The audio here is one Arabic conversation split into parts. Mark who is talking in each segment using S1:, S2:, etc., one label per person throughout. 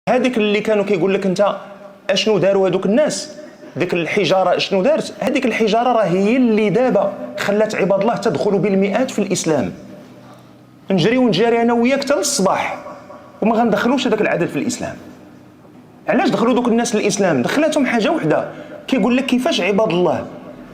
S1: هذيك اللي كانوا كيقول لك انت اشنو داروا هذوك الناس، ديك الحجاره اشنو دارت، هذيك الحجاره راه هي اللي دابا خلات عباد الله تدخلوا بالمئات في الاسلام. نجري ونجاري انا وياك حتى للصباح وما غندخلوش هذاك العدد في الاسلام. علاش دخلوا دوك الناس للاسلام؟ دخلتهم حاجه وحده، كيقول لك كيفاش عباد الله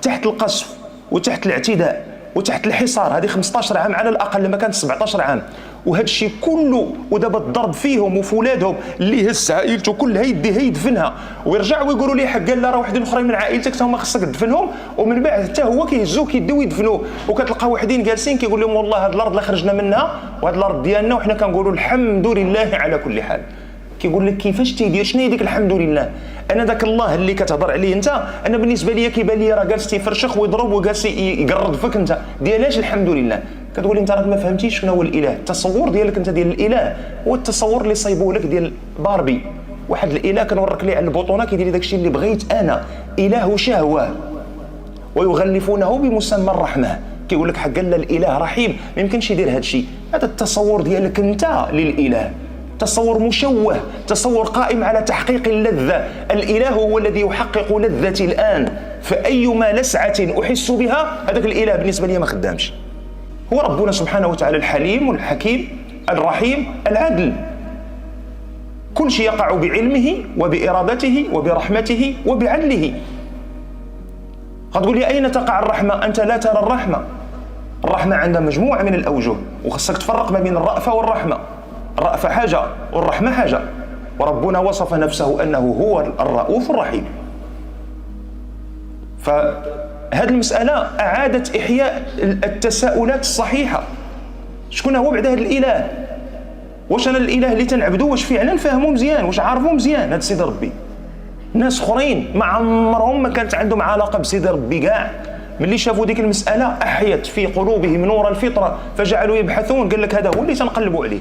S1: تحت القصف وتحت الاعتداء وتحت الحصار هذه 15 عام على الاقل، لما كانت 17 عام، وهذا الشيء كله ودابا الضرب فيهم وفي ولادهم اللي هز عائلته كلها يديها يدفنها ويرجع ويقولوا لي حق قال لا راه وحدين اخرين من عائلتك تا هما خصك تدفنهم، ومن بعد حتى هو كيهزوه كيديو يدفنوه، وكتلقى وحدين جالسين كيقول لهم والله هذه الارض اللي خرجنا منها وهذه الارض ديالنا وحنا كنقولوا الحمد لله على كل حال. كيقول لك كيفاش تيدير، شنو هي ديك الحمد لله؟ انا ذاك الله اللي كتهضر عليه انت، انا بالنسبه لي كيبان لي راه جالس تيفرشخ ويضرب وجالس يقرض فيك انت، ديالاش الحمد لله؟ كتقول انت راك ما فهمتيش شنو هو الاله. التصور ديالك انت ديال الاله هو التصور اللي صايبوه لك ديال باربي، واحد الاله كنورك ليه على البطونه كيدير لي داكشي اللي بغيت انا، اله شهوه، ويغلفونه بمسمى الرحمه، كيقول لك حق الله الاله رحيم، ما يمكنش يدير هذا الشيء. هذا التصور ديالك انت للاله، تصور مشوه، تصور قائم على تحقيق اللذة. الإله هو الذي يحقق لذتي الآن، فأيما لسعة أحس بها هذاك الإله بالنسبة لي ما خدامش. هو ربنا سبحانه وتعالى الحليم والحكيم الرحيم العدل، كل شيء يقع بعلمه وبإرادته وبرحمته وبعدله. غتقول لي أين تقع الرحمة؟ أنت لا ترى الرحمة. الرحمة عندها مجموعة من الأوجه، وخصك تفرق ما بين الرأفة والرحمة. الرأفة حاجة والرحمة حاجة، وربنا وصف نفسه أنه هو الرؤوف الرحيم. فهذه المسألة أعادت إحياء التساؤلات الصحيحة. شكون هو بعد هذا الإله؟ واش أنا الإله اللي تنعبدو واش فعلا فاهمو مزيان، واش عارفو مزيان هذا سيدي ربي؟ ناس اخرين ما عمرهم ما كانت عندهم علاقة بسيدي ربي كاع، ملي شافوا ديك المسألة أحيت في قلوبهم نور الفطرة فجعلوا يبحثون، قال لك هذا هو اللي تنقلبوا عليه.